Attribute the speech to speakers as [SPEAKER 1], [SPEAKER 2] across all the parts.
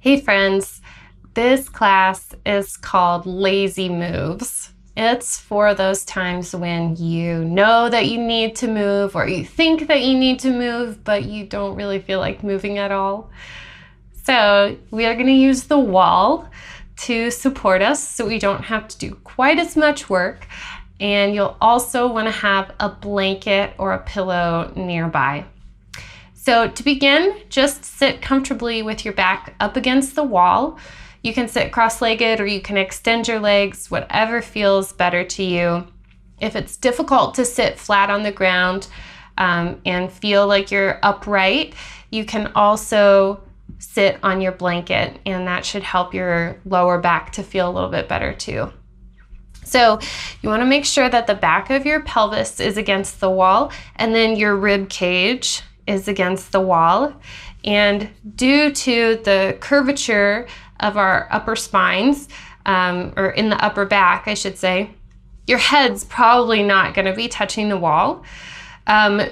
[SPEAKER 1] Hey friends, this class is called Lazy Moves. It's for those times when you know that you need to move or you think that you need to move, but you don't really feel like moving at all. So we are going to use the wall to support us so we don't have to do quite as much work. And you'll also want to have a blanket or a pillow nearby. So to begin, just sit comfortably with your back up against the wall. You can sit cross-legged or you can extend your legs, whatever feels better to you. If it's difficult to sit flat on the ground and feel like you're upright, you can also sit on your blanket, and that should help your lower back to feel a little bit better too. So you want to make sure that the back of your pelvis is against the wall and then your rib cage is against the wall. And due to the curvature of our upper spines, or in the upper back, I should say, your head's probably not going to be touching the wall.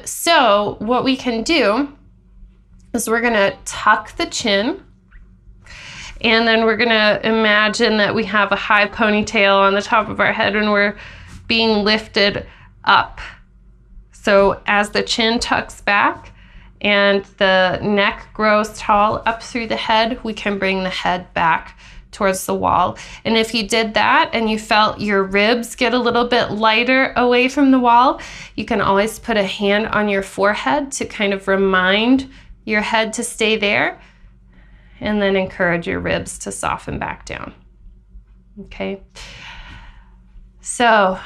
[SPEAKER 1] So what we can do is we're going to tuck the chin, and then we're going to imagine that we have a high ponytail on the top of our head and we're being lifted up. So as the chin tucks back and the neck grows tall up through the head, we can bring the head back towards the wall. And if you did that and you felt your ribs get a little bit lighter away from the wall, you can always put a hand on your forehead to kind of remind your head to stay there, and then encourage your ribs to soften back down. Okay, so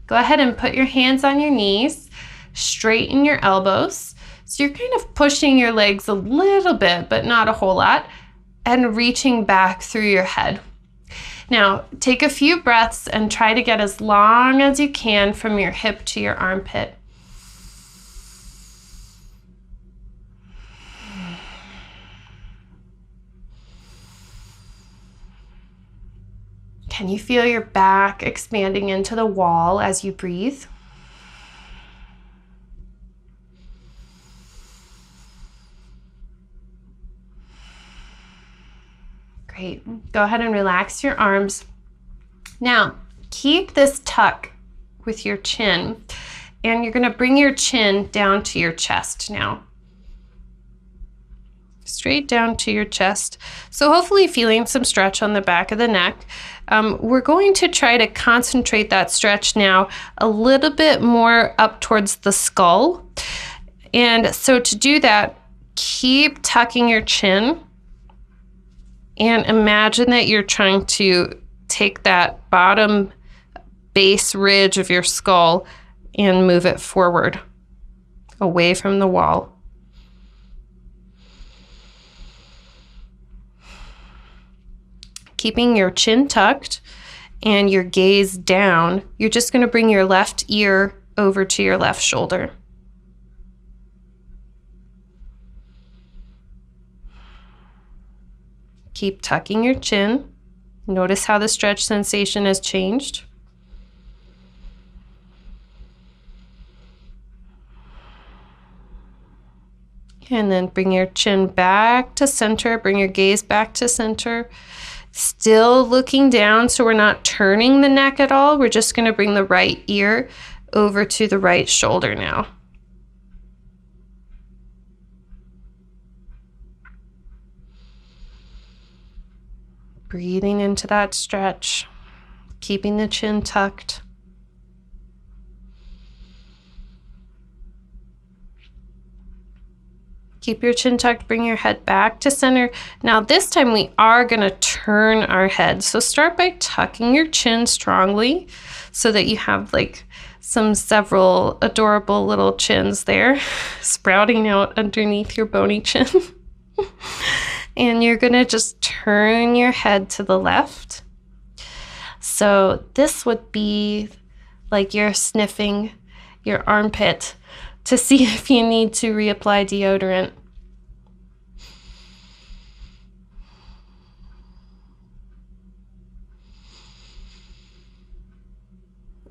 [SPEAKER 1] go ahead and put your hands on your knees, straighten your elbows. So you're kind of pushing your legs a little bit, but not a whole lot, and reaching back through your head. Now, take a few breaths and try to get as long as you can from your hip to your armpit. Can you feel your back expanding into the wall as you breathe? Great. Go ahead and relax your arms. Now, keep this tuck with your chin, and you're going to bring your chin down to your chest now. Straight down to your chest. So hopefully feeling some stretch on the back of the neck. We're going to try to concentrate that stretch now a little bit more up towards the skull. And so to do that, keep tucking your chin and imagine that you're trying to take that bottom base ridge of your skull and move it forward away from the wall. Keeping your chin tucked and your gaze down, you're just going to bring your left ear over to your left shoulder. Keep tucking your chin. Notice how the stretch sensation has changed. And then bring your chin back to center, bring your gaze back to center. Still looking down, so we're not turning the neck at all. We're just going to bring the right ear over to the right shoulder now. Breathing into that stretch, keeping the chin tucked. Keep your chin tucked, bring your head back to center. Now this time we are going to turn our head. So start by tucking your chin strongly so that you have like several adorable little chins there sprouting out underneath your bony chin. And you're going to just turn your head to the left. So this would be like you're sniffing your armpit to see if you need to reapply deodorant.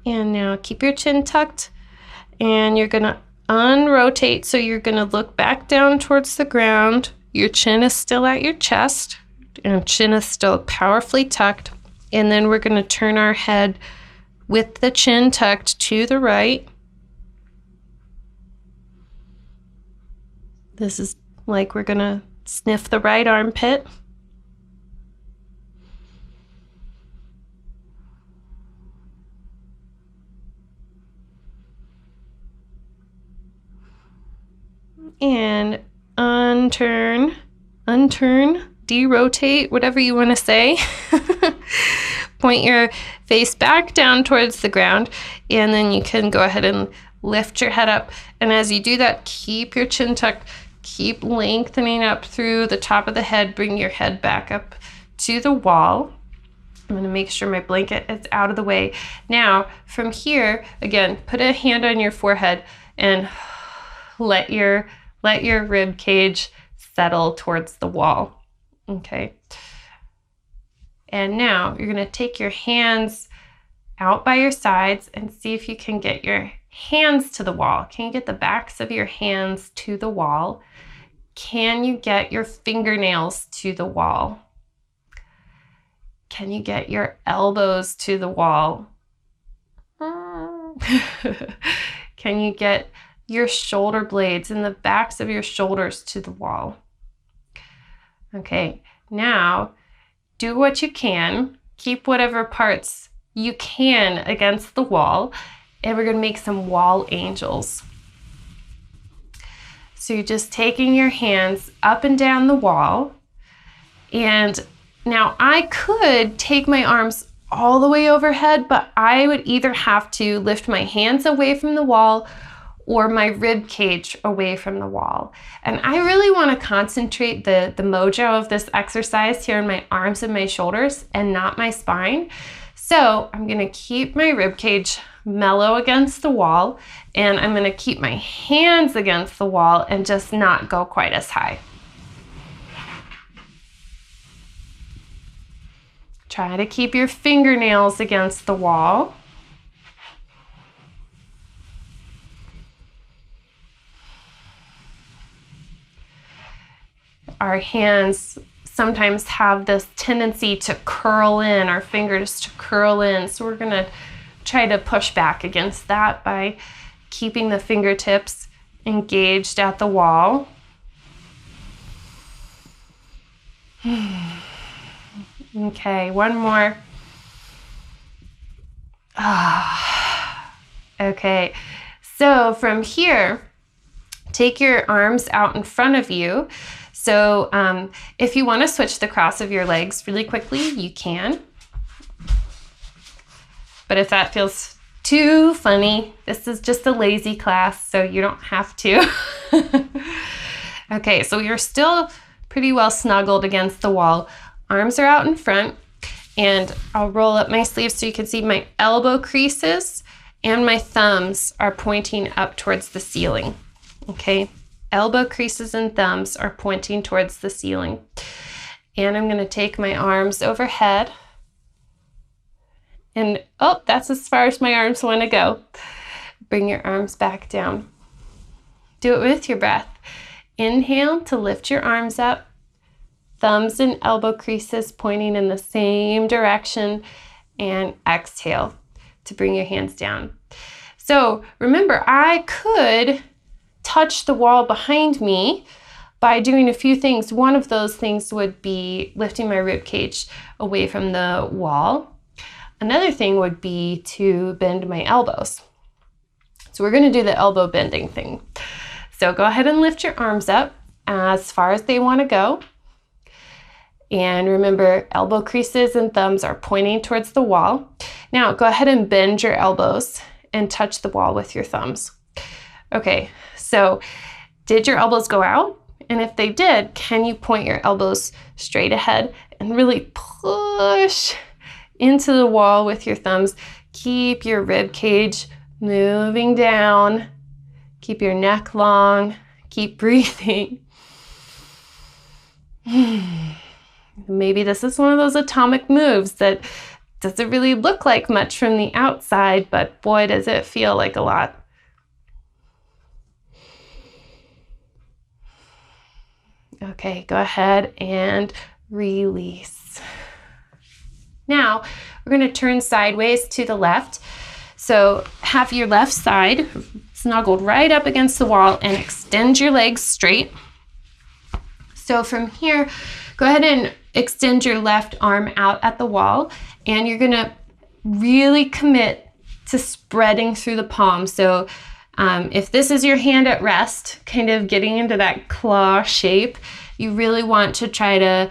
[SPEAKER 1] And now keep your chin tucked, and you're going to unrotate. So you're going to look back down towards the ground. Your chin is still at your chest. and chin is still powerfully tucked. And then we're going to turn our head with the chin tucked to the right. This is like we're going to sniff the right armpit. And unturn, derotate, whatever you want to say. Point your face back down towards the ground, and then you can go ahead and lift your head up. And as you do that, keep your chin tucked, keep lengthening up through the top of the head. Bring your head back up to the wall. I'm going to make sure my blanket is out of the way. Now, from here, again, put a hand on your forehead and let your rib cage settle towards the wall. Okay. And now you're going to take your hands out by your sides and see if you can get your hands to the wall. Can you get the backs of your hands to the wall? Can you get your fingernails to the wall? Can you get your elbows to the wall? Can you get your shoulder blades and the backs of your shoulders to the wall? Okay, now do what you can. Keep whatever parts you can against the wall, and we're gonna make some wall angels. So you're just taking your hands up and down the wall, and now I could take my arms all the way overhead, but I would either have to lift my hands away from the wall or my rib cage away from the wall. And I really want to concentrate the mojo of this exercise here in my arms and my shoulders and not my spine. So I'm gonna keep my rib cage mellow against the wall, and I'm gonna keep my hands against the wall and just not go quite as high. Try to keep your fingernails against the wall. Our hands sometimes have this tendency to curl in, our fingers to curl in. So we're gonna try to push back against that by keeping the fingertips engaged at the wall. Okay, one more. Okay, so from here, take your arms out in front of you. So if you want to switch the cross of your legs really quickly, you can. But if that feels too funny, this is just a lazy class, so you don't have to. Okay, so you're still pretty well snuggled against the wall. Arms are out in front, and I'll roll up my sleeves so you can see my elbow creases and my thumbs are pointing up towards the ceiling. Okay, elbow creases and thumbs are pointing towards the ceiling. And I'm going to take my arms overhead. And oh, that's as far as my arms want to go. Bring your arms back down. Do it with your breath. Inhale to lift your arms up. Thumbs and elbow creases pointing in the same direction. And exhale to bring your hands down. So remember, I could touch the wall behind me by doing a few things. One of those things would be lifting my rib cage away from the wall. Another thing would be to bend my elbows. So we're going to do the elbow bending thing. So go ahead and lift your arms up as far as they want to go. And remember, elbow creases and thumbs are pointing towards the wall. Now go ahead and bend your elbows and touch the wall with your thumbs. Okay, so did your elbows go out? And if they did, can you point your elbows straight ahead and really push into the wall with your thumbs? Keep your rib cage moving down. Keep your neck long. Keep breathing. Maybe this is one of those atomic moves that doesn't really look like much from the outside, but boy, does it feel like a lot. Okay, go ahead and release. Now, we're going to turn sideways to the left. So have your left side snuggled right up against the wall and extend your legs straight. So from here, go ahead and extend your left arm out at the wall, and you're going to really commit to spreading through the palm. So if this is your hand at rest, kind of getting into that claw shape, you really want to try to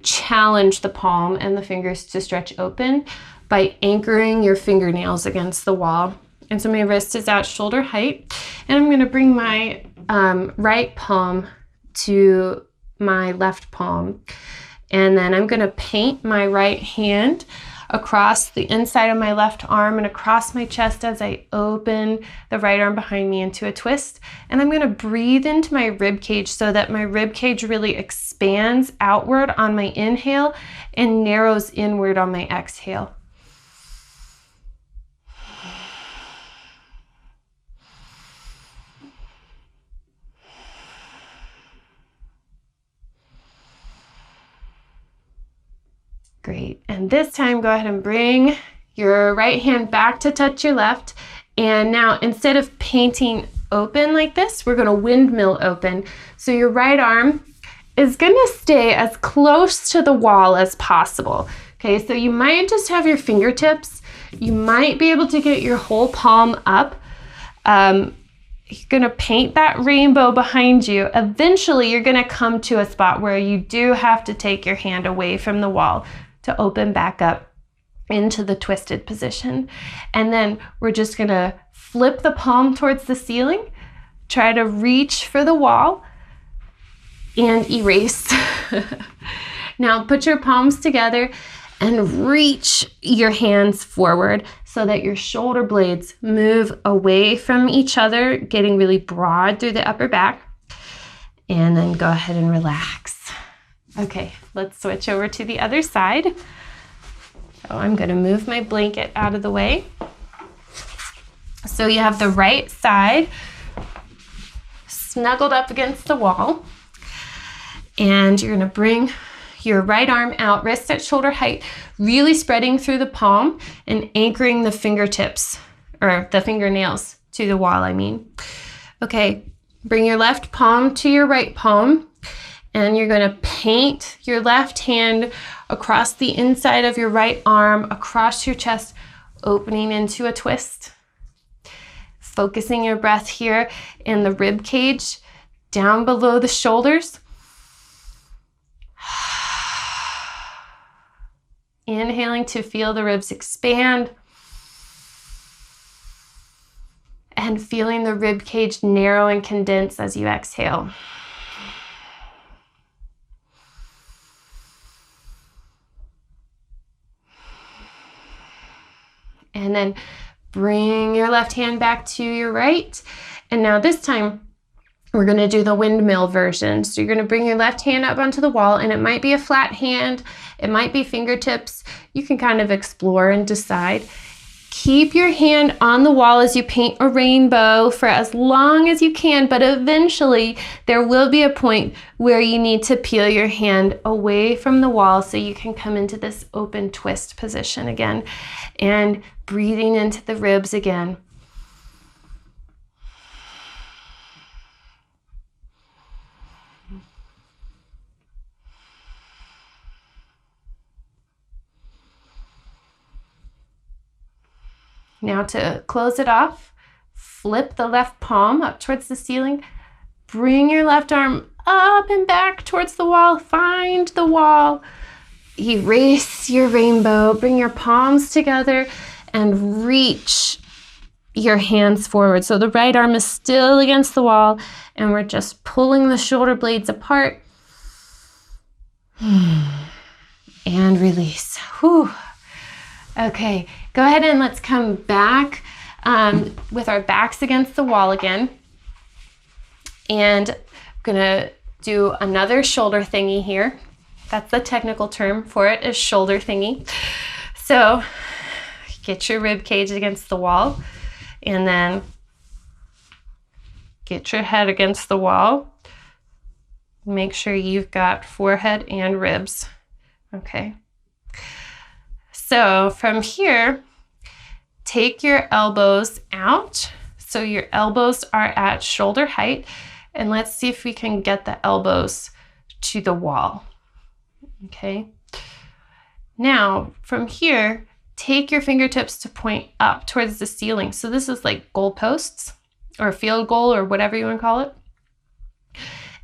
[SPEAKER 1] challenge the palm and the fingers to stretch open by anchoring your fingernails against the wall. And so my wrist is at shoulder height, and I'm going to bring my right palm to my left palm. And then I'm going to paint my right hand across the inside of my left arm and across my chest as I open the right arm behind me into a twist. And I'm going to breathe into my rib cage so that my rib cage really expands outward on my inhale and narrows inward on my exhale. Great. And this time, go ahead and bring your right hand back to touch your left. And now, instead of painting open like this, we're going to windmill open. So your right arm is going to stay as close to the wall as possible. Okay, so you might just have your fingertips. You might be able to get your whole palm up. You're going to paint that rainbow behind you. Eventually, you're going to come to a spot where you do have to take your hand away from the wall to open back up into the twisted position. And then we're just going to flip the palm towards the ceiling, try to reach for the wall, and erase. Now put your palms together and reach your hands forward so that your shoulder blades move away from each other, getting really broad through the upper back. And then go ahead and relax. Okay, let's switch over to the other side. So I'm going to move my blanket out of the way. So you have the right side snuggled up against the wall. And you're going to bring your right arm out, wrist at shoulder height, really spreading through the palm and anchoring the fingertips, or the fingernails to the wall, I mean. Okay, bring your left palm to your right palm. And you're going to paint your left hand across the inside of your right arm, across your chest, opening into a twist. Focusing your breath here in the rib cage, down below the shoulders. Inhaling to feel the ribs expand. And feeling the rib cage narrow and condense as you exhale. And then bring your left hand back to your right. And now this time, we're going to do the windmill version. So you're going to bring your left hand up onto the wall, and it might be a flat hand. It might be fingertips. You can kind of explore and decide. Keep your hand on the wall as you paint a rainbow for as long as you can, but eventually there will be a point where you need to peel your hand away from the wall so you can come into this open twist position again. And breathing into the ribs again. Now to close it off, flip the left palm up towards the ceiling. Bring your left arm up and back towards the wall. Find the wall. Erase your rainbow. Bring your palms together and reach your hands forward. So the right arm is still against the wall, and we're just pulling the shoulder blades apart. And release. Whew. Okay, go ahead and let's come back with our backs against the wall again. And I'm gonna do another shoulder thingy here. That's the technical term for it, is shoulder thingy. So get your rib cage against the wall, and then get your head against the wall. Make sure you've got forehead and ribs. Okay. So from here, take your elbows out. So your elbows are at shoulder height. And let's see if we can get the elbows to the wall. Okay. Now from here, take your fingertips to point up towards the ceiling. So this is like goalposts or field goal or whatever you want to call it.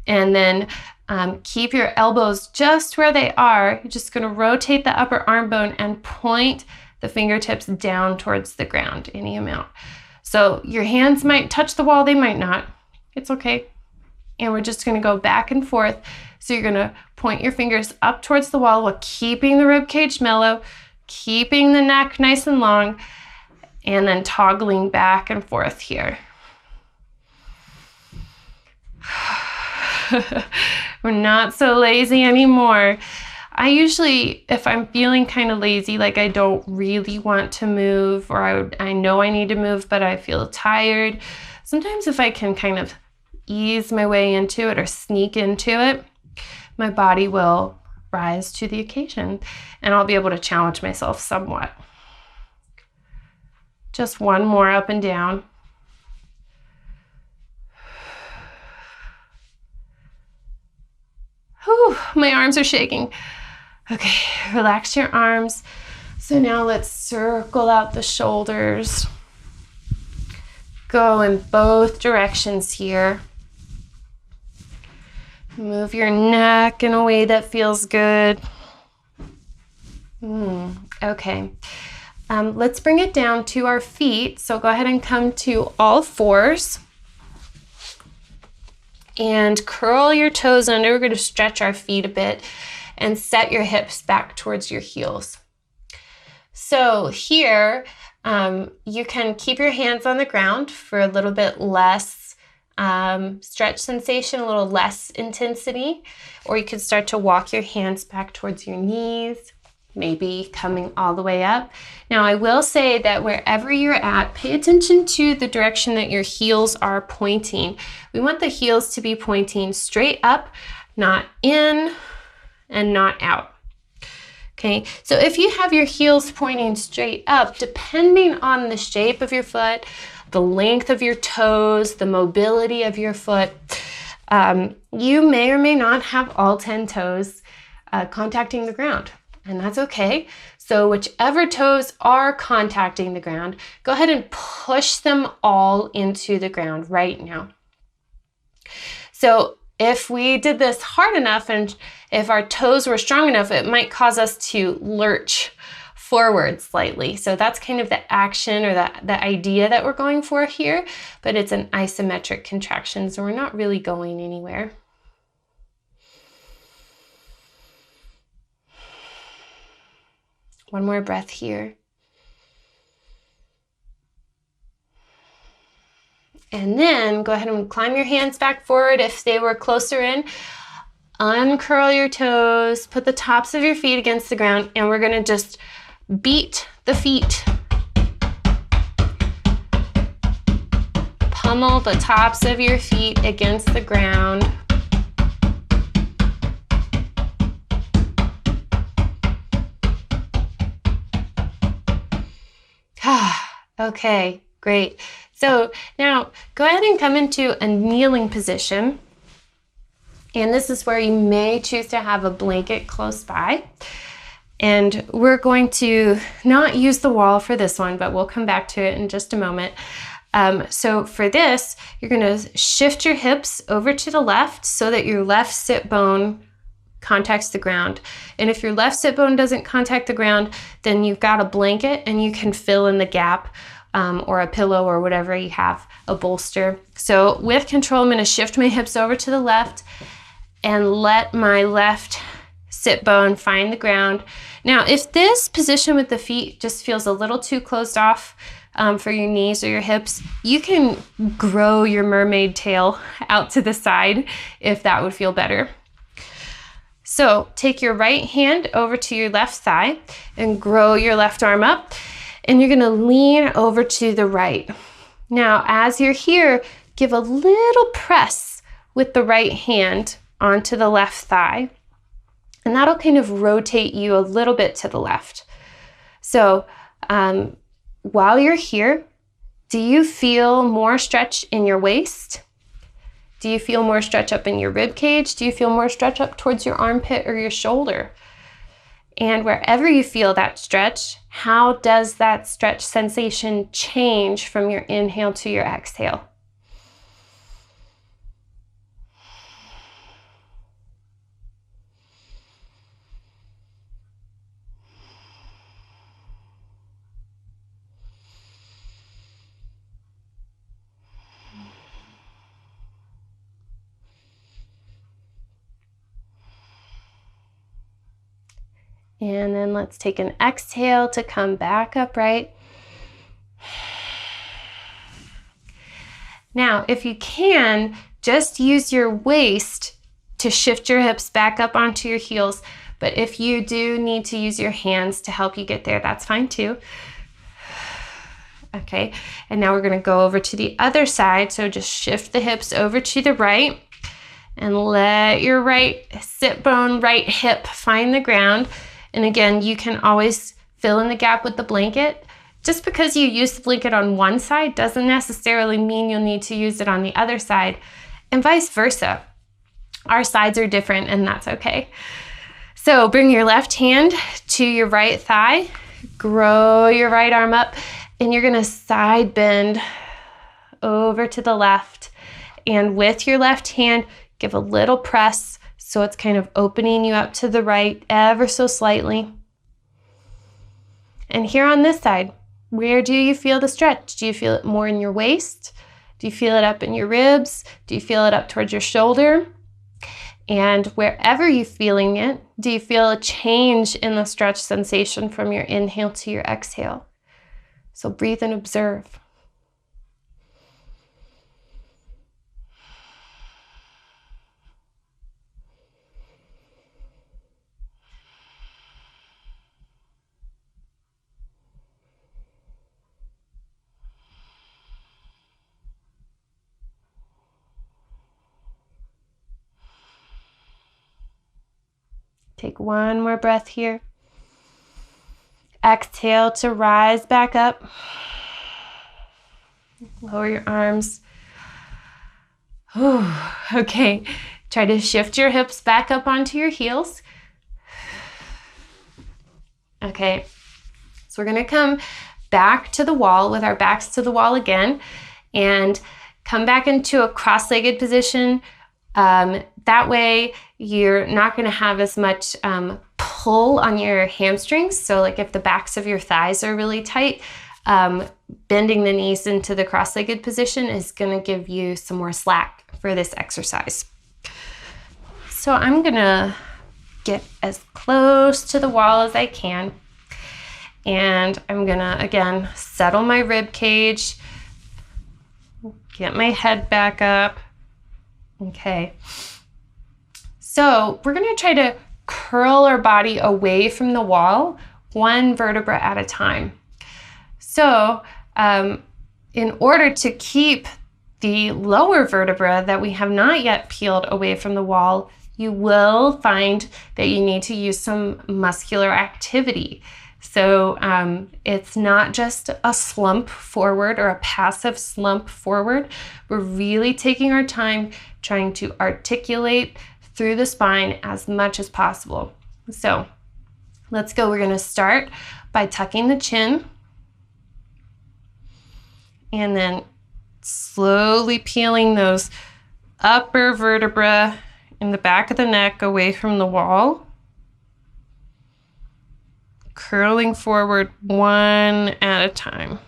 [SPEAKER 1] And then keep your elbows just where they are. You're just going to rotate the upper arm bone and point the fingertips down towards the ground, any amount. So your hands might touch the wall, they might not. It's okay. And we're just going to go back and forth. So you're going to point your fingers up towards the wall while keeping the rib cage mellow, keeping the neck nice and long, and then toggling back and forth here. We're not so lazy anymore. I usually, if I'm feeling kind of lazy, like I don't really want to move, or I know I need to move, but I feel tired. Sometimes if I can kind of ease my way into it or sneak into it, my body will rise to the occasion and I'll be able to challenge myself somewhat. Just one more up and down. Whew, my arms are shaking. Okay, relax your arms. So now let's circle out the shoulders. Go in both directions here. Move your neck in a way that feels good. Okay. Let's bring it down to our feet. So go ahead and come to all fours. And curl your toes under. We're going to stretch our feet a bit and set your hips back towards your heels. So here, you can keep your hands on the ground for a little bit less stretch sensation, a little less intensity, or you could start to walk your hands back towards your knees, maybe coming all the way up. Now, I will say that wherever you're at, pay attention to the direction that your heels are pointing. We want the heels to be pointing straight up, not in and not out. Okay, so if you have your heels pointing straight up, depending on the shape of your foot, the length of your toes, the mobility of your foot, you may or may not have all 10 toes contacting the ground. And that's okay. So whichever toes are contacting the ground, go ahead and push them all into the ground right now. So if we did this hard enough and if our toes were strong enough, it might cause us to lurch forward slightly. So that's kind of the action or the idea that we're going for here, but it's an isometric contraction, so we're not really going anywhere. One more breath here. And then go ahead and climb your hands back forward if they were closer in. Uncurl your toes, put the tops of your feet against the ground, and we're going to just beat the feet. Pummel the tops of your feet against the ground. Okay, great. So now go ahead and come into a kneeling position. And this is where you may choose to have a blanket close by. And we're going to not use the wall for this one, but we'll come back to it in just a moment. So for this, you're going to shift your hips over to the left so that your left sit bone contacts the ground. And if your left sit bone doesn't contact the ground, then you've got a blanket and you can fill in the gap, or a pillow or whatever you have, a bolster. So with control, I'm going to shift my hips over to the left and let my left sit bone find the ground. Now, if this position with the feet just feels a little too closed off for your knees or your hips, you can grow your mermaid tail out to the side if that would feel better. So take your right hand over to your left thigh and grow your left arm up, and you're gonna lean over to the right. Now, as you're here, give a little press with the right hand onto the left thigh. And that'll kind of rotate you a little bit to the left. So while you're here, do you feel more stretch in your waist? Do you feel more stretch up in your rib cage? Do you feel more stretch up towards your armpit or your shoulder? And wherever you feel that stretch, how does that stretch sensation change from your inhale to your exhale? And then let's take an exhale to come back upright. Now, if you can, just use your waist to shift your hips back up onto your heels. But if you do need to use your hands to help you get there, that's fine too. Okay, and now we're going to go over to the other side. So just shift the hips over to the right and let your right sit bone, right hip find the ground. And again, you can always fill in the gap with the blanket. Just because you use the blanket on one side doesn't necessarily mean you'll need to use it on the other side, and vice versa. Our sides are different, and that's okay. So bring your left hand to your right thigh, grow your right arm up, and you're gonna side bend over to the left. And with your left hand, give a little press so it's kind of opening you up to the right ever so slightly. And here on this side, where do you feel the stretch? Do you feel it more in your waist? Do you feel it up in your ribs? Do you feel it up towards your shoulder? And wherever you're feeling it, do you feel a change in the stretch sensation from your inhale to your exhale? So breathe and observe. Take one more breath here. Exhale to rise back up. Lower your arms. Whew. Okay, try to shift your hips back up onto your heels. Okay, so we're gonna come back to the wall with our backs to the wall again and come back into a cross-legged position. That way you're not going to have as much pull on your hamstrings. So like if the backs of your thighs are really tight, bending the knees into the cross-legged position is going to give you some more slack for this exercise. So I'm going to get as close to the wall as I can. And I'm going to, again, settle my rib cage, get my head back up. Okay. So we're going to try to curl our body away from the wall, one vertebra at a time. So in order to keep the lower vertebra that we have not yet peeled away from the wall, you will find that you need to use some muscular activity. So it's not just a slump forward or a passive slump forward. We're really taking our time trying to articulate through the spine as much as possible. So let's go. We're going to start by tucking the chin and then slowly peeling those upper vertebra in the back of the neck away from the wall. Curling forward one at a time.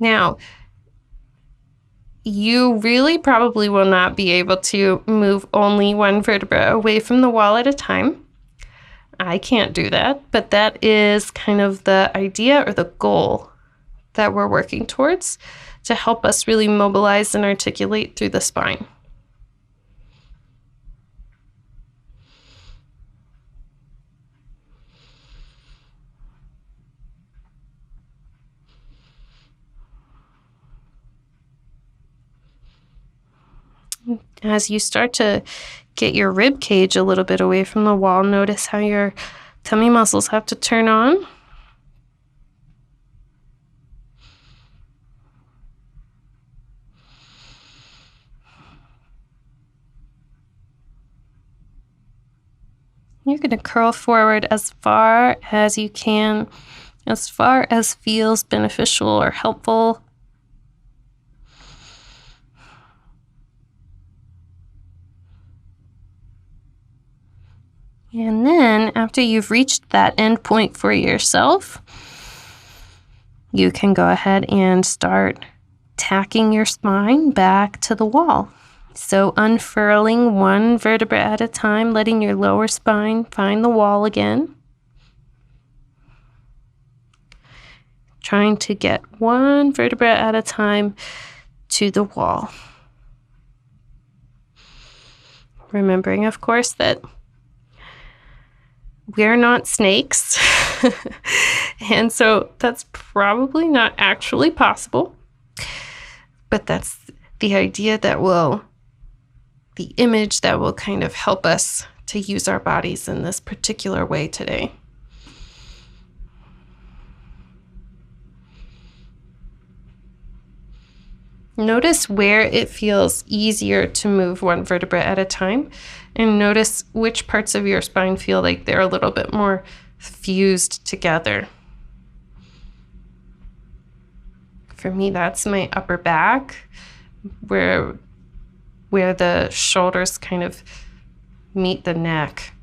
[SPEAKER 1] Now, you really probably will not be able to move only one vertebra away from the wall at a time. I can't do that, but that is kind of the idea or the goal that we're working towards to help us really mobilize and articulate through the spine. As you start to get your rib cage a little bit away from the wall, notice how your tummy muscles have to turn on. You're going to curl forward as far as you can, as far as feels beneficial or helpful. And then after you've reached that end point for yourself, you can go ahead and start tacking your spine back to the wall. So unfurling one vertebra at a time, letting your lower spine find the wall again. Trying to get one vertebra at a time to the wall. Remembering, of course, that we're not snakes. And so that's probably not actually possible. But that's the idea that will, the image that will kind of help us to use our bodies in this particular way today. Notice where it feels easier to move one vertebra at a time, and notice which parts of your spine feel like they're a little bit more fused together. For me, that's my upper back, where the shoulders kind of meet the neck.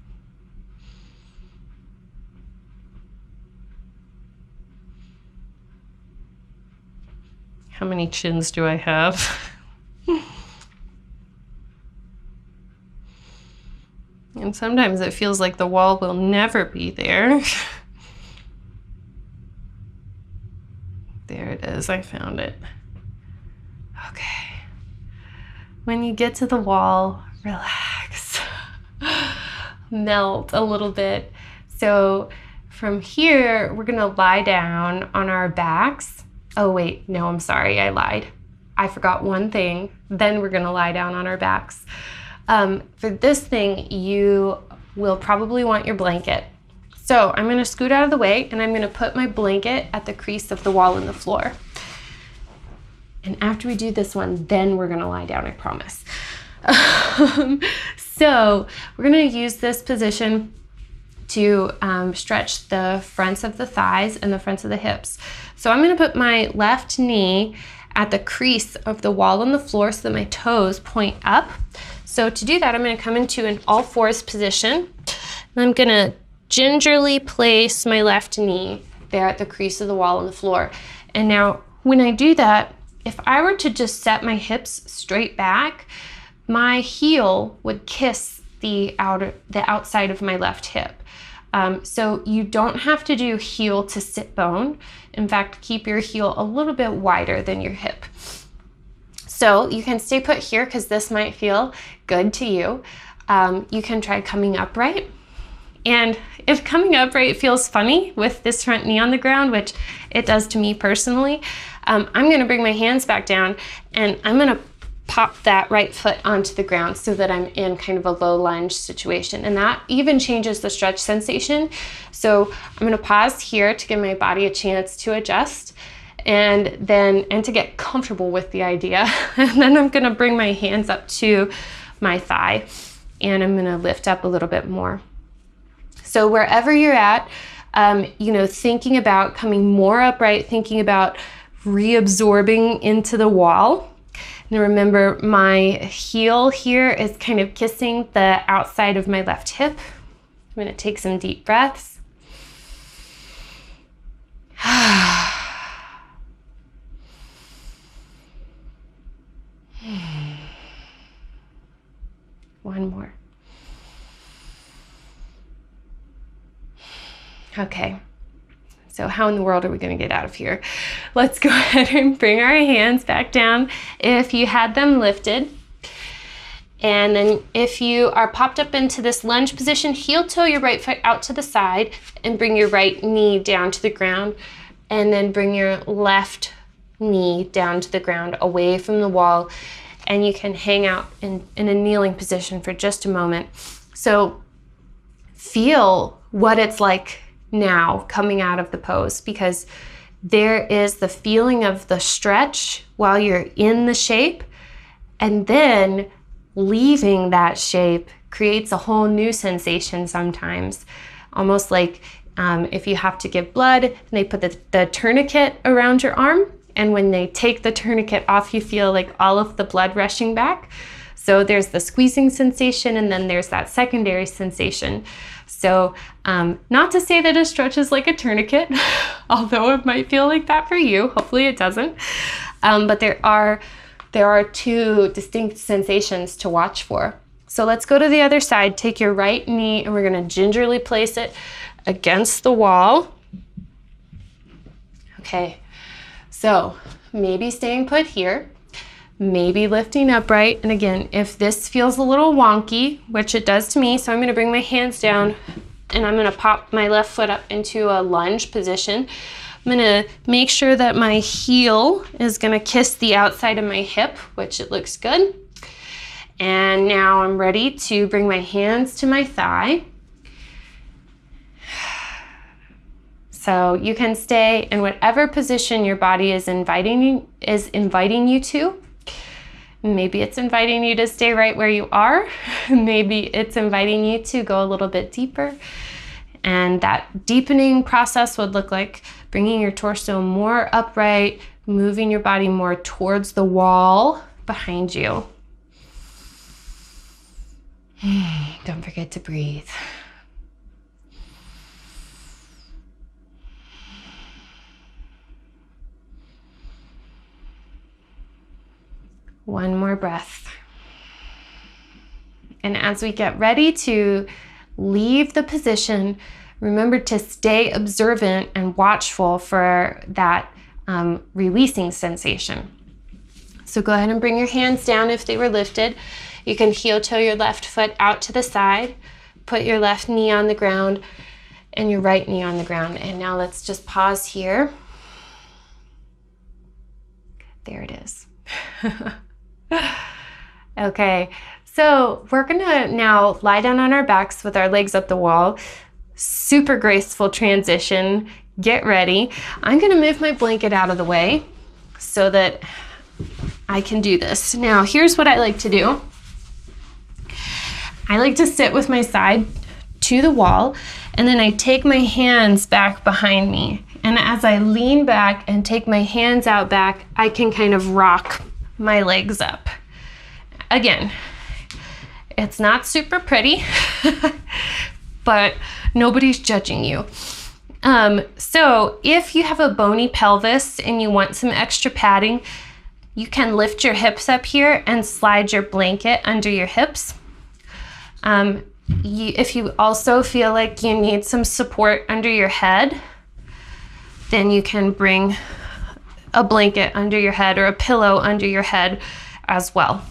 [SPEAKER 1] How many chins do I have? And sometimes it feels like the wall will never be there. There it is, I found it. Okay. When you get to the wall, relax. Melt a little bit. So from here, we're gonna lie down on our backs. Oh wait, no, I'm sorry, I lied. I forgot one thing. Then we're gonna lie down on our backs. For this thing, you will probably want your blanket. So I'm gonna scoot out of the way and I'm gonna put my blanket at the crease of the wall and the floor. And after we do this one, then we're gonna lie down, I promise. So we're gonna use this position to stretch the fronts of the thighs and the fronts of the hips. So I'm gonna put my left knee at the crease of the wall and the floor so that my toes point up. So to do that, I'm gonna come into an all fours position. And I'm gonna gingerly place my left knee there at the crease of the wall and the floor. And now when I do that, if I were to just set my hips straight back, my heel would kiss the outside of my left hip. So you don't have to do heel to sit bone. In fact, keep your heel a little bit wider than your hip. So you can stay put here because this might feel good to you. You can try coming upright. And if coming upright feels funny with this front knee on the ground, which it does to me personally, I'm gonna bring my hands back down and I'm gonna pop that right foot onto the ground so that I'm in kind of a low lunge situation. And that even changes the stretch sensation. So I'm gonna pause here to give my body a chance to adjust and to get comfortable with the idea. And then I'm gonna bring my hands up to my thigh and I'm gonna lift up a little bit more. So wherever you're at, thinking about coming more upright, thinking about reabsorbing into the wall. Now remember, my heel here is kind of kissing the outside of my left hip. I'm gonna take some deep breaths. One more. Okay. So how in the world are we going to get out of here? Let's go ahead and bring our hands back down if you had them lifted. And then if you are popped up into this lunge position, heel toe your right foot out to the side and bring your right knee down to the ground. And then bring your left knee down to the ground away from the wall. and you can hang out in a kneeling position for just a moment. So feel what it's like now coming out of the pose, because there is the feeling of the stretch while you're in the shape, and then leaving that shape creates a whole new sensation sometimes. Almost like if you have to give blood, and they put the tourniquet around your arm, and when they take the tourniquet off, you feel like all of the blood rushing back. So there's the squeezing sensation, and then there's that secondary sensation. So not to say that a stretch is like a tourniquet, although it might feel like that for you. Hopefully it doesn't. But there are two distinct sensations to watch for. So let's go to the other side. Take your right knee, and we're going to gingerly place it against the wall. Okay, so maybe staying put here, maybe lifting upright. And again, if this feels a little wonky, which it does to me, so I'm going to bring my hands down, and I'm going to pop my left foot up into a lunge position. I'm going to make sure that my heel is going to kiss the outside of my hip, which it looks good. And now I'm ready to bring my hands to my thigh. So you can stay in whatever position your body is inviting you to. Maybe it's inviting you to stay right where you are. Maybe it's inviting you to go a little bit deeper. And that deepening process would look like bringing your torso more upright, moving your body more towards the wall behind you. Don't forget to breathe. One more breath. And as we get ready to leave the position, remember to stay observant and watchful for that releasing sensation. So go ahead and bring your hands down if they were lifted. You can heel toe your left foot out to the side, put your left knee on the ground and your right knee on the ground. And now let's just pause here. There it is. Okay, so we're gonna now lie down on our backs with our legs up the wall. Super graceful transition. Get ready. I'm gonna move my blanket out of the way so that I can do this. Now, here's what I like to do. I like to sit with my side to the wall, and then I take my hands back behind me. And as I lean back and take my hands out back, I can kind of rock my legs up. Again, it's not super pretty, but nobody's judging you. So if you have a bony pelvis and you want some extra padding, you can lift your hips up here and slide your blanket under your hips. If you also feel like you need some support under your head, then you can bring a blanket under your head or a pillow under your head as well.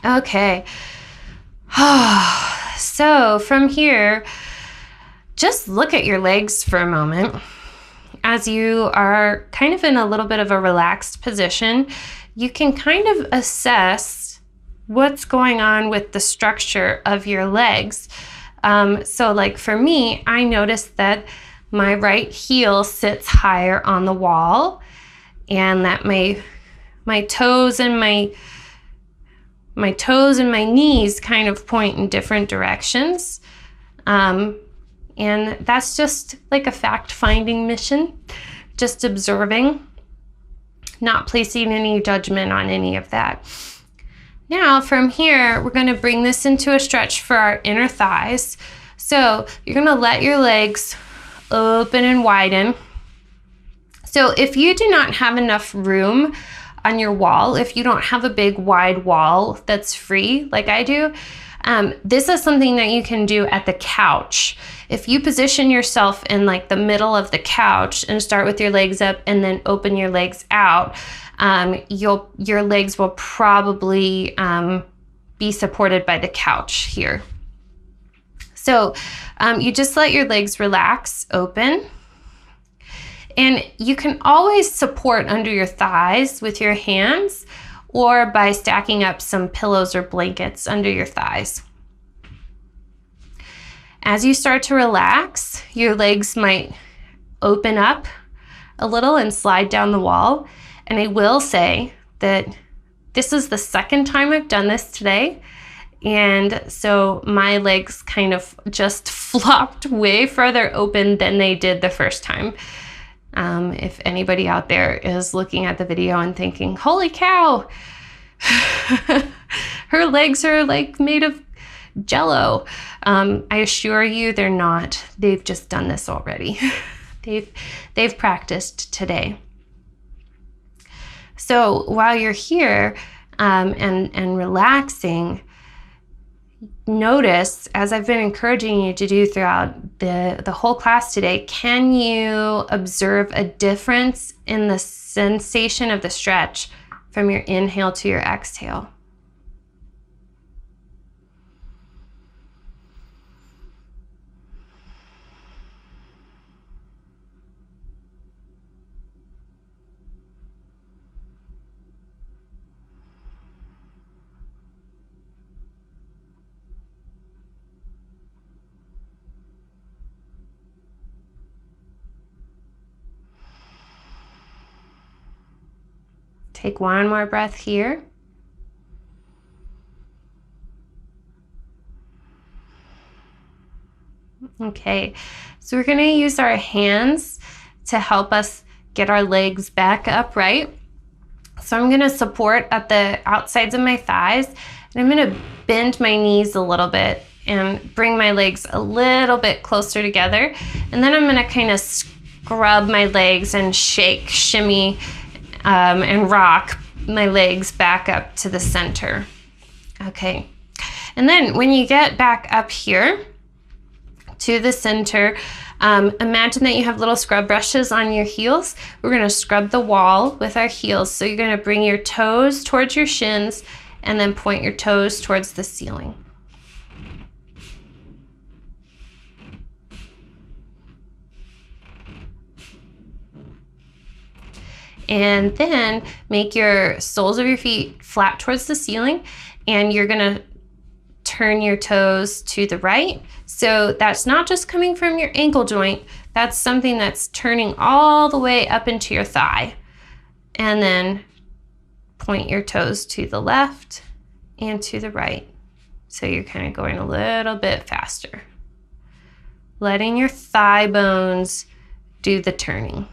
[SPEAKER 1] Okay. So from here, just look at your legs for a moment. As you are kind of in a little bit of a relaxed position, you can kind of assess what's going on with the structure of your legs. So like for me, I noticed that my right heel sits higher on the wall, and that my toes and my knees kind of point in different directions. And that's just like a fact-finding mission, just observing, not placing any judgment on any of that. Now from here, we're going to bring this into a stretch for our inner thighs. So you're going to let your legs open and widen. So if you do not have enough room on your wall, if you don't have a big wide wall that's free like I do, this is something that you can do at the couch. If you position yourself in like the middle of the couch and start with your legs up and then open your legs out, your legs will probably be supported by the couch here. So you just let your legs relax, open. And you can always support under your thighs with your hands, or by stacking up some pillows or blankets under your thighs. As you start to relax, your legs might open up a little and slide down the wall. And I will say that this is the second time I've done this today. And so my legs kind of just flopped way further open than they did the first time. If anybody out there is looking at the video and thinking, holy cow, her legs are like made of Jello. I assure you they're not. They've just done this already. They've practiced today. So while you're here and relaxing, notice, as I've been encouraging you to do throughout the whole class today, can you observe a difference in the sensation of the stretch from your inhale to your exhale? Take one more breath here. Okay, so we're going to use our hands to help us get our legs back upright. So I'm going to support at the outsides of my thighs, and I'm going to bend my knees a little bit and bring my legs a little bit closer together. And then I'm going to kind of scrub my legs and shake, shimmy, and rock my legs back up to the center. Okay, and then when you get back up here to the center, imagine that you have little scrub brushes on your heels. We're going to scrub the wall with our heels. So you're going to bring your toes towards your shins and then point your toes towards the ceiling. And then make your soles of your feet flat towards the ceiling, and you're going to turn your toes to the right. So that's not just coming from your ankle joint, that's something that's turning all the way up into your thigh. And then point your toes to the left and to the right. So you're kind of going a little bit faster, letting your thigh bones do the turning.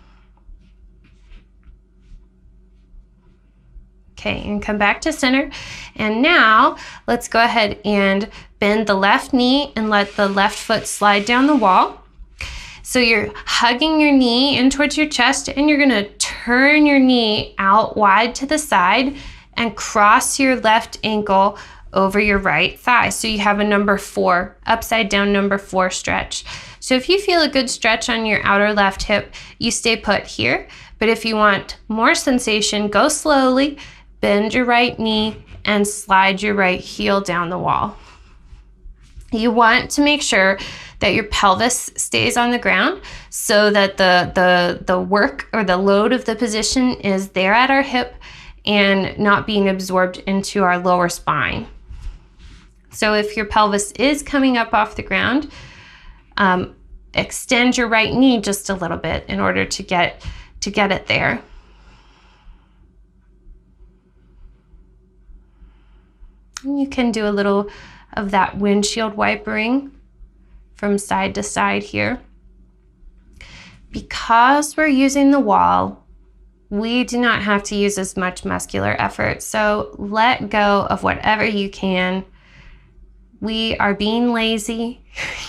[SPEAKER 1] Okay, and come back to center. And now let's go ahead and bend the left knee and let the left foot slide down the wall. So you're hugging your knee in towards your chest, and you're gonna turn your knee out wide to the side and cross your left ankle over your right thigh. So you have a number 4, upside down number 4 stretch. So if you feel a good stretch on your outer left hip, you stay put here. But if you want more sensation, go slowly. Bend your right knee and slide your right heel down the wall. You want to make sure that your pelvis stays on the ground so that the work or the load of the position is there at our hip and not being absorbed into our lower spine. So if your pelvis is coming up off the ground, extend your right knee just a little bit in order to get it there. You can do a little of that windshield wipering from side to side here. Because we're using the wall, we do not have to use as much muscular effort. So let go of whatever you can. We are being lazy.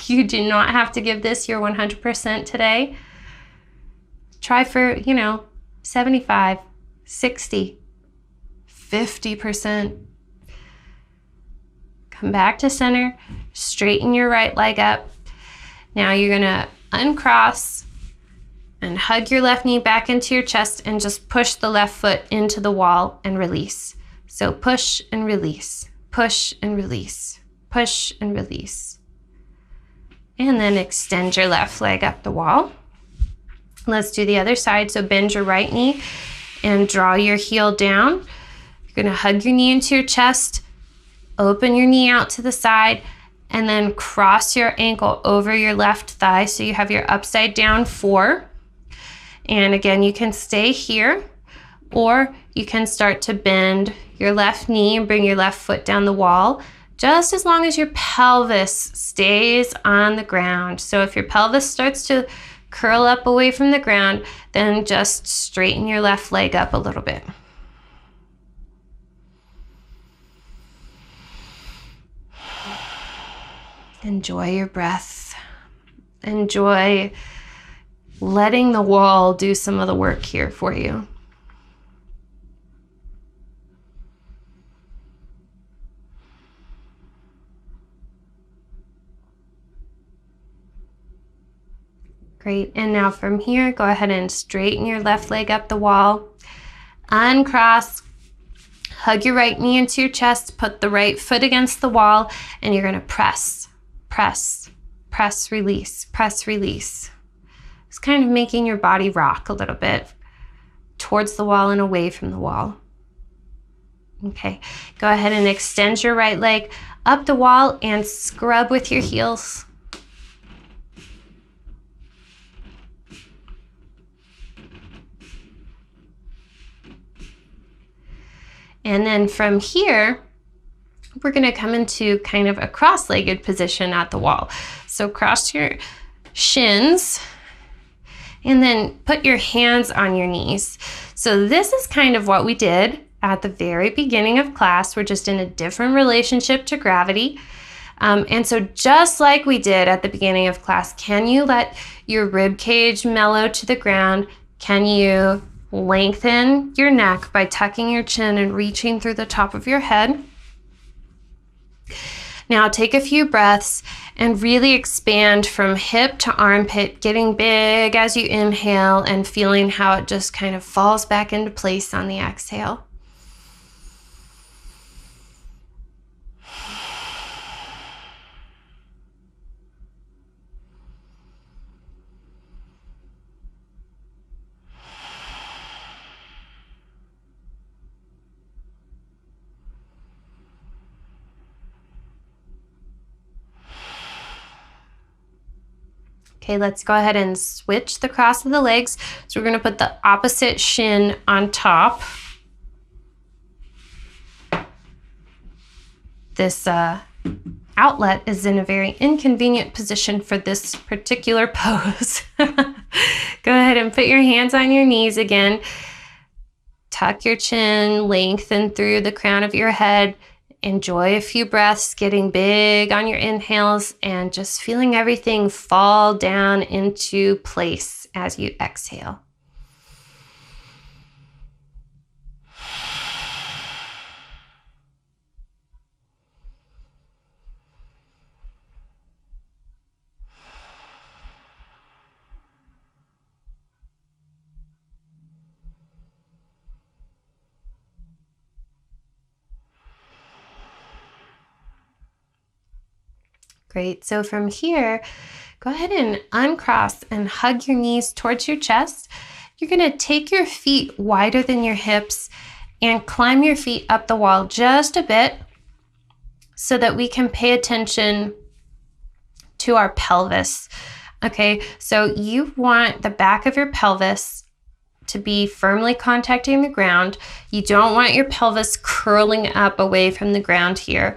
[SPEAKER 1] You do not have to give this your 100% today. Try for, 75, 60, 50%. Come back to center, straighten your right leg up. Now you're gonna uncross and hug your left knee back into your chest and just push the left foot into the wall and release. So push and release, push and release, push and release. And then extend your left leg up the wall. Let's do the other side. So bend your right knee and draw your heel down. You're gonna hug your knee into your chest, open your knee out to the side, and then cross your ankle over your left thigh so you have your upside down 4. And again, you can stay here, or you can start to bend your left knee and bring your left foot down the wall, just as long as your pelvis stays on the ground. So if your pelvis starts to curl up away from the ground, then just straighten your left leg up a little bit. Enjoy your breath. Enjoy letting the wall do some of the work here for you. Great, and now from here, go ahead and straighten your left leg up the wall. Uncross, hug your right knee into your chest, put the right foot against the wall, and you're gonna press, press, press, release, press, release. It's kind of making your body rock a little bit towards the wall and away from the wall. Okay, go ahead and extend your right leg up the wall and scrub with your heels. And then from here, we're gonna come into kind of a cross-legged position at the wall. So cross your shins and then put your hands on your knees. So this is kind of what we did at the very beginning of class. We're just in a different relationship to gravity. And so just like we did at the beginning of class, can you let your rib cage mellow to the ground? Can you lengthen your neck by tucking your chin and reaching through the top of your head? Now take a few breaths and really expand from hip to armpit, getting big as you inhale and feeling how it just kind of falls back into place on the exhale. Okay, let's go ahead and switch the cross of the legs. So we're going to put the opposite shin on top. This outlet is in a very inconvenient position for this particular pose. Go ahead and put your hands on your knees again. Tuck your chin, lengthen through the crown of your head. Enjoy a few breaths, getting big on your inhales and just feeling everything fall down into place as you exhale. Great, so from here, go ahead and uncross and hug your knees towards your chest. You're gonna take your feet wider than your hips and climb your feet up the wall just a bit so that we can pay attention to our pelvis. Okay, so you want the back of your pelvis to be firmly contacting the ground. You don't want your pelvis curling up away from the ground here.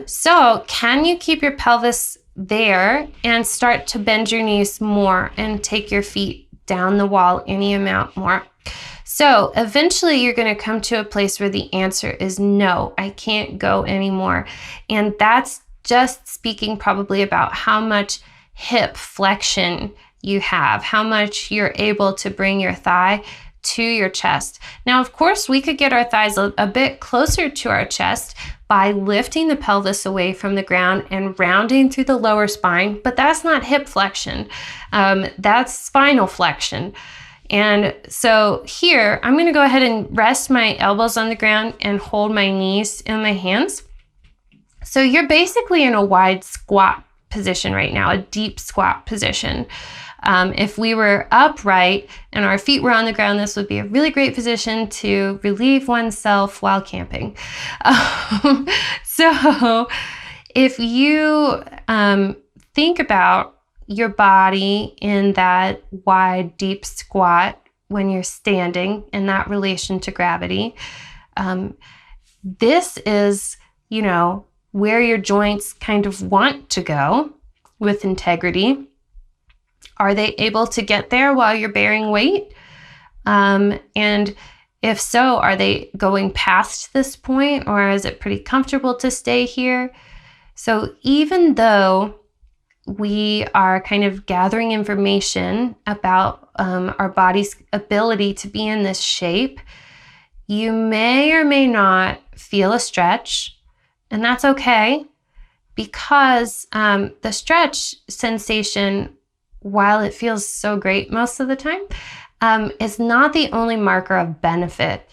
[SPEAKER 1] So can you keep your pelvis there and start to bend your knees more and take your feet down the wall any amount more? So eventually you're going to come to a place where the answer is no, I can't go anymore. And that's just speaking probably about how much hip flexion you have, how much you're able to bring your thigh to your chest. Now, of course, we could get our thighs a bit closer to our chest by lifting the pelvis away from the ground and rounding through the lower spine, but that's not hip flexion. That's spinal flexion. And so here, I'm going to go ahead and rest my elbows on the ground and hold my knees in my hands. So you're basically in a wide squat position right now, a deep squat position. If we were upright and our feet were on the ground, this would be a really great position to relieve oneself while camping. So if you think about your body in that wide, deep squat when you're standing in that relation to gravity, this is, you know, where your joints kind of want to go with integrity. Are they able to get there while you're bearing weight? And if so, are they going past this point, or is it pretty comfortable to stay here? So even though we are kind of gathering information about our body's ability to be in this shape, you may or may not feel a stretch, and that's okay, because the stretch sensation, while it feels so great most of the time, is not the only marker of benefit.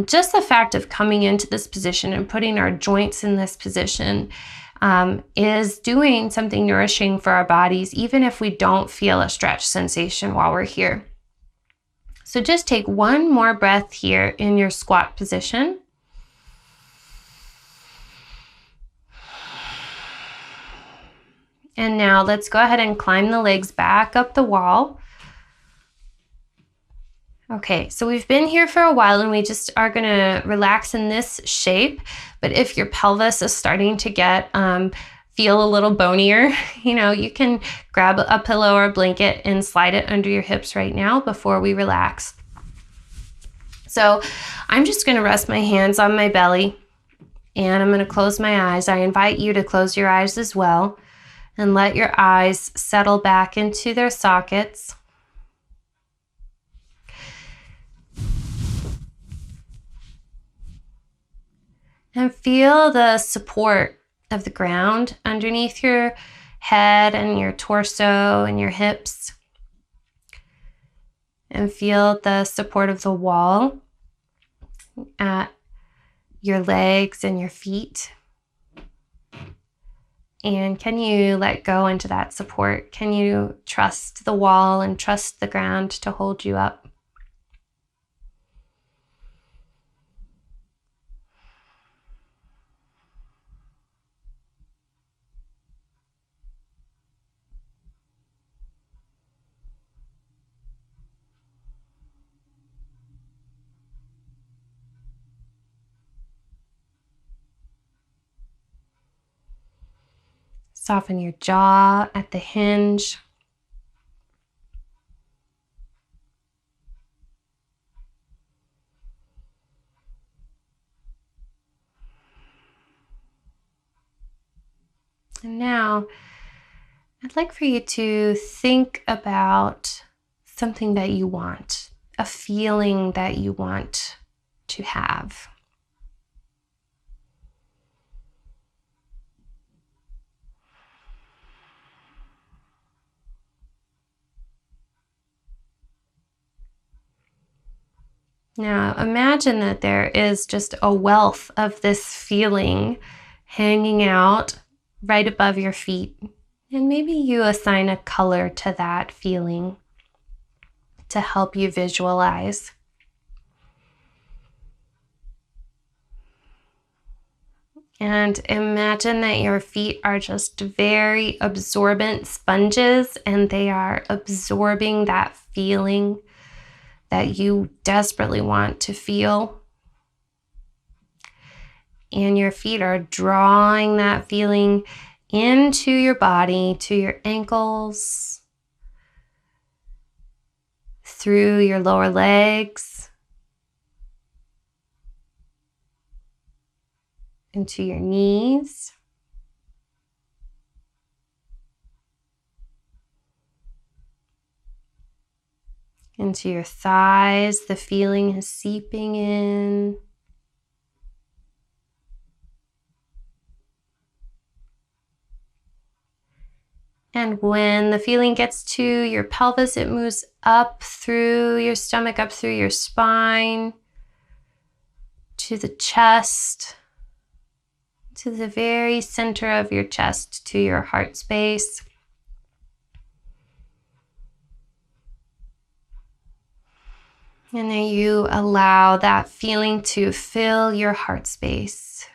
[SPEAKER 1] Just the fact of coming into this position and putting our joints in this position is doing something nourishing for our bodies, even if we don't feel a stretch sensation while we're here. So just take one more breath here in your squat position. And now let's go ahead and climb the legs back up the wall. Okay, so we've been here for a while and we just are gonna relax in this shape. But if your pelvis is starting to get, feel a little bonier, you know, you can grab a pillow or a blanket and slide it under your hips right now before we relax. So I'm just gonna rest my hands on my belly and I'm gonna close my eyes. I invite you to close your eyes as well and let your eyes settle back into their sockets. And feel the support of the ground underneath your head and your torso and your hips. And feel the support of the wall at your legs and your feet. And can you let go into that support? Can you trust the wall and trust the ground to hold you up? Soften your jaw at the hinge. And now, I'd like for you to think about something that you want, a feeling that you want to have. Now, imagine that there is just a wealth of this feeling hanging out right above your feet. And maybe you assign a color to that feeling to help you visualize. And imagine that your feet are just very absorbent sponges and they are absorbing that feeling that you desperately want to feel. And your feet are drawing that feeling into your body, to your ankles, through your lower legs, into your knees, into your thighs. The feeling is seeping in. And when the feeling gets to your pelvis, it moves up through your stomach, up through your spine, to the chest, to the very center of your chest, to your heart space. And then you allow that feeling to fill your heart space.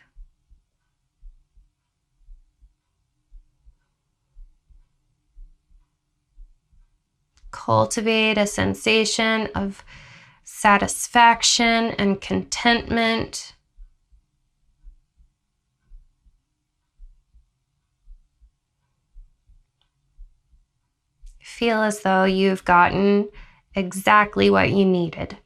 [SPEAKER 1] Cultivate a sensation of satisfaction and contentment. Feel as though you've gotten exactly what you needed.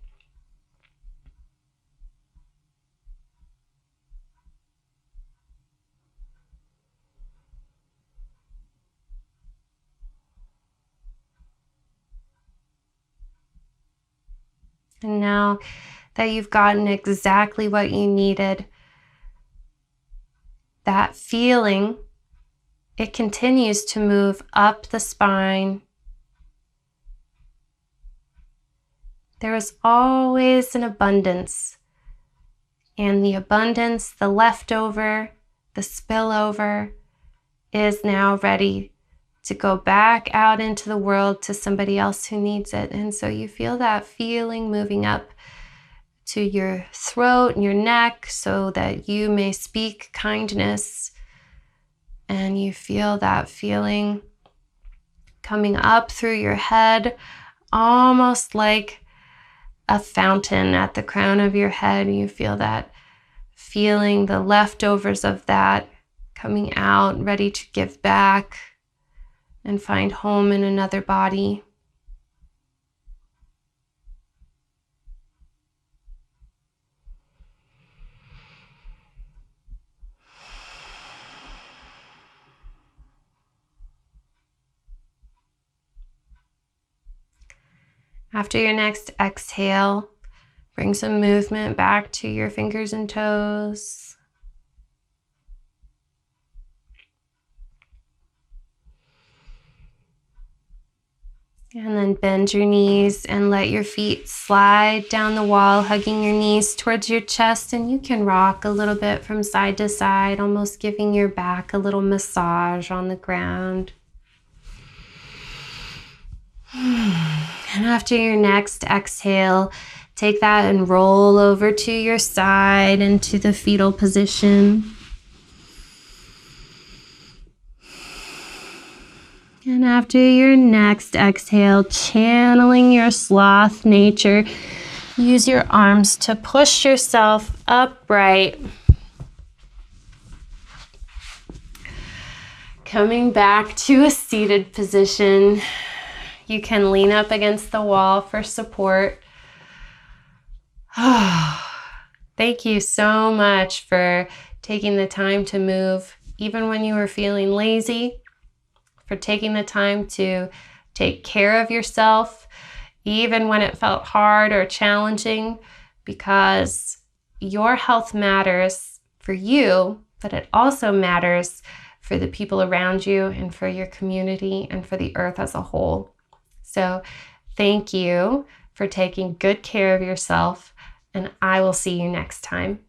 [SPEAKER 1] And now that you've gotten exactly what you needed, that feeling, it continues to move up the spine. There is always an abundance, and the abundance, the leftover, the spillover, is now ready to go back out into the world to somebody else who needs it. And so you feel that feeling moving up to your throat and your neck so that you may speak kindness. And you feel that feeling coming up through your head, almost like a fountain at the crown of your head. You feel that feeling, the leftovers of that coming out, ready to give back and find home in another body. After your next exhale, bring some movement back to your fingers and toes. And then bend your knees and let your feet slide down the wall, hugging your knees towards your chest. And you can rock a little bit from side to side, almost giving your back a little massage on the ground. And after your next exhale, take that and roll over to your side into the fetal position. And after your next exhale, channeling your sloth nature, use your arms to push yourself upright. Coming back to a seated position. You can lean up against the wall for support. Thank you so much for taking the time to move, even when you were feeling lazy, for taking the time to take care of yourself, even when it felt hard or challenging, because your health matters for you, but it also matters for the people around you and for your community and for the earth as a whole. So thank you for taking good care of yourself, and I will see you next time.